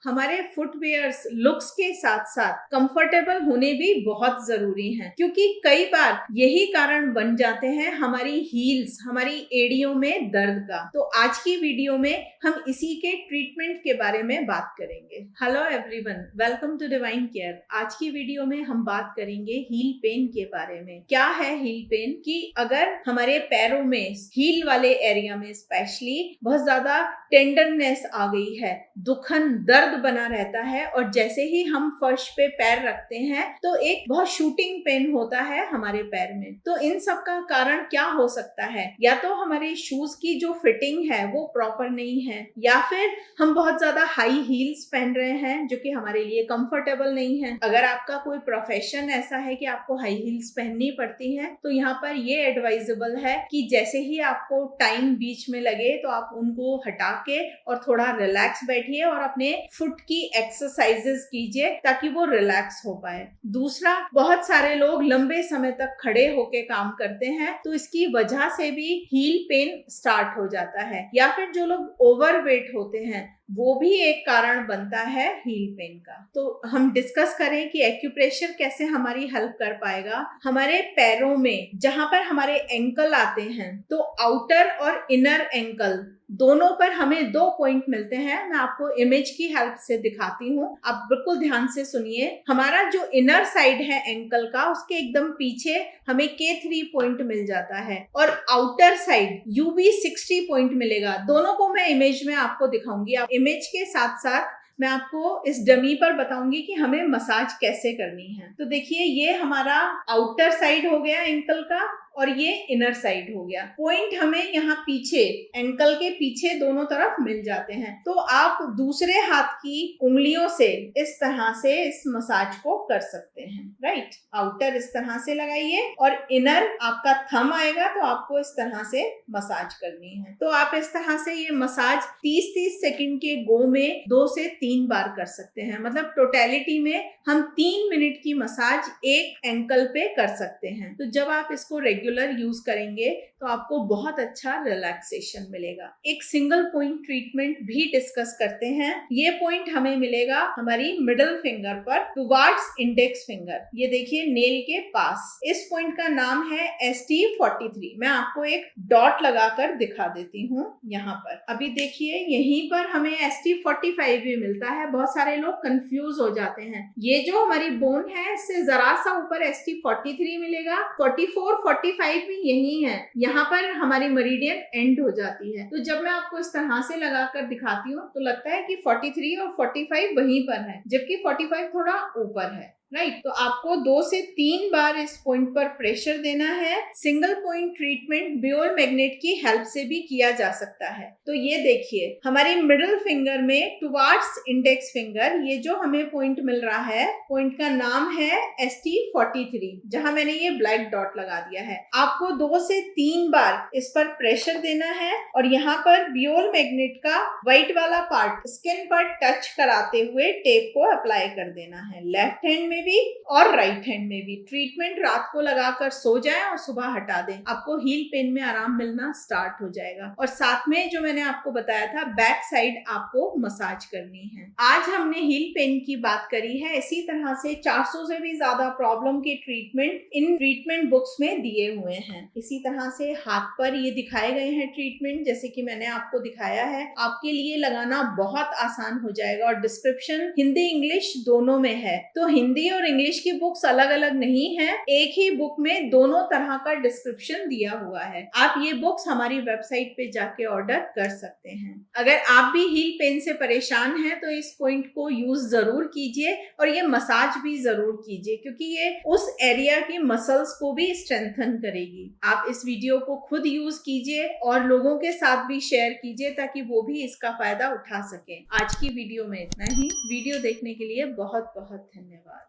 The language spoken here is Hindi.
हमारे फुटवेयर्स लुक्स के साथ साथ कंफर्टेबल होने भी बहुत जरूरी हैं, क्योंकि कई बार यही कारण बन जाते हैं हमारी हील्स, हमारी एड़ियों में दर्द का। तो आज की वीडियो में हम इसी के ट्रीटमेंट के बारे में बात करेंगे। Hello everyone, welcome to divine care. आज की वीडियो में हम बात करेंगे हील पेन के बारे में। क्या है हील पेन? कि अगर हमारे पैरों में हील वाले एरिया में स्पेशली बहुत ज्यादा टेंडरनेस आ गई है, दुखन दर्द बना रहता है और जैसे ही हम फर्श पे पैर रखते हैं तो एक बहुत शूटिंग पेन होता है हमारे पैर में। तो इन सब का कारण क्या हो सकता है? या तो हमारे शूज की जो फिटिंग है वो प्रॉपर नहीं है, या फिर हम बहुत ज्यादा हाई हील्स पहन रहे हैं जो कि हमारे लिए कंफर्टेबल नहीं है। अगर आपका कोई प्रोफेशन ऐसा है कि आपको हाई हील्स पहननी पड़ती है तो यहाँ पर ये एडवाइजेबल है कि जैसे ही आपको टाइम बीच में लगे तो आप उनको हटा के और थोड़ा रिलैक्स बैठिए और अपने फुट की एक्सरसाइजेस कीजिए ताकि वो रिलैक्स हो पाए। दूसरा, बहुत सारे लोग लंबे समय तक खड़े होके काम करते हैं तो इसकी वजह से भी हील पेन स्टार्ट हो जाता है, या फिर जो लोग ओवरवेट होते हैं वो भी एक कारण बनता है हील पेन का। तो हम डिस्कस करें कि एक्यूप्रेशर कैसे हमारी हेल्प कर पाएगा। हमारे पैरों में जहां पर हमारे एंकल आते हैं तो आउटर और इनर एंकल दोनों पर हमें 2 पॉइंट मिलते हैं। मैं आपको इमेज की हेल्प से दिखाती हूँ, आप बिल्कुल ध्यान से सुनिए। हमारा जो इनर साइड है एंकल का, उसके एकदम पीछे हमें K3 पॉइंट मिल जाता है और आउटर साइड UB60 पॉइंट मिलेगा। दोनों को मैं इमेज में आपको दिखाऊंगी। आप इमेज के साथ साथ मैं आपको इस डमी पर बताऊंगी कि हमें मसाज कैसे करनी है। तो देखिए, ये हमारा आउटर साइड हो गया एंकल का और ये इनर साइड हो गया। पॉइंट हमें यहाँ पीछे, एंकल के पीछे दोनों तरफ मिल जाते हैं। तो आप दूसरे हाथ की उंगलियों से इस तरह से इस मसाज को कर सकते हैं। राइट, आउटर इस तरह से लगाइए और इनर आपका थंब आएगा तो आपको इस तरह से मसाज करनी है। तो आप इस तरह से ये मसाज 30-30 सेकंड के गो में 2 से 3 बार कर सकते हैं। मतलब टोटलिटी में हम 3 मिनट की मसाज एक एंकल पे कर सकते हैं। तो जब आप इसको रेगुलर यूज करेंगे तो आपको बहुत अच्छा रिलैक्सेशन मिलेगा। एक सिंगल पॉइंट ट्रीटमेंट भी डिस्कस करते हैं। ये पॉइंट हमें मिलेगा हमारी मिडिल फिंगर पर टुवार्ड्स इंडेक्स फिंगर। ये देखिए, नेल के पास। इस पॉइंट का नाम है ST43। मैं आपको एक डॉट लगाकर दिखा देती हूँ यहाँ पर। अभी देखिए, यहीं पर हमें ST45 भी मिलता है। बहुत सारे लोग कंफ्यूज हो जाते हैं। ये जो हमारी बोन है इससे जरा सा ऊपर ST43 मिलेगा। 44, 45 भी यही है। यहाँ पर हमारी मेरिडियन एंड हो जाती है। तो जब मैं आपको इस तरह से लगाकर दिखाती हूँ तो लगता है कि 43 और 45 वहीं पर है, जबकि 45 थोड़ा ऊपर है। राइट, तो आपको 2 से 3 बार इस पॉइंट पर प्रेशर देना है। सिंगल पॉइंट ट्रीटमेंट बियोल मैग्नेट की हेल्प से भी किया जा सकता है। तो ये देखिए, हमारी मिडिल फिंगर में टुवार्ड्स इंडेक्स फिंगर, ये जो हमें पॉइंट मिल रहा है, पॉइंट का नाम है ST43, जहां मैंने ये ब्लैक डॉट लगा दिया है। आपको 2 से 3 बार इस पर प्रेशर देना है और यहाँ पर बियोल मैग्नेट का व्हाइट वाला पार्ट स्किन पर टच कराते हुए टेप को अप्लाई कर देना है, लेफ्ट हैंड में भी और राइट हैंड में भी। ट्रीटमेंट रात को लगाकर सो जाएं और सुबह हटा दें, आपको हील पेन में आराम मिलना स्टार्ट हो जाएगा। और साथ में जो मैंने आपको बताया था, बैक साइड आपको मसाज करनी है। आज हमने हील पेन की बात करी है। इसी तरह से 400 से भी ज्यादा प्रॉब्लम के ट्रीटमेंट इन ट्रीटमेंट बुक्स में दिए हुए हैं। इसी तरह से हाथ पर ये दिखाए गए हैं ट्रीटमेंट, जैसे कि मैंने आपको दिखाया है। आपके लिए लगाना बहुत आसान हो जाएगा और डिस्क्रिप्शन हिंदी इंग्लिश दोनों में है। तो हिंदी और इंग्लिश की बुक्स अलग अलग नहीं है, एक ही बुक में दोनों तरह का डिस्क्रिप्शन दिया हुआ है। आप ये बुक्स हमारी वेबसाइट पे जाके ऑर्डर कर सकते हैं। अगर आप भी हील पेन से परेशान हैं तो इस पॉइंट को यूज जरूर कीजिए और ये मसाज भी जरूर कीजिए, क्योंकि ये उस एरिया की मसल्स को भी स्ट्रेंथन करेगी। आप इस वीडियो को खुद यूज कीजिए और लोगों के साथ भी शेयर कीजिए ताकि वो भी इसका फायदा उठा सकें। आज की वीडियो में इतना ही। वीडियो देखने के लिए बहुत बहुत धन्यवाद।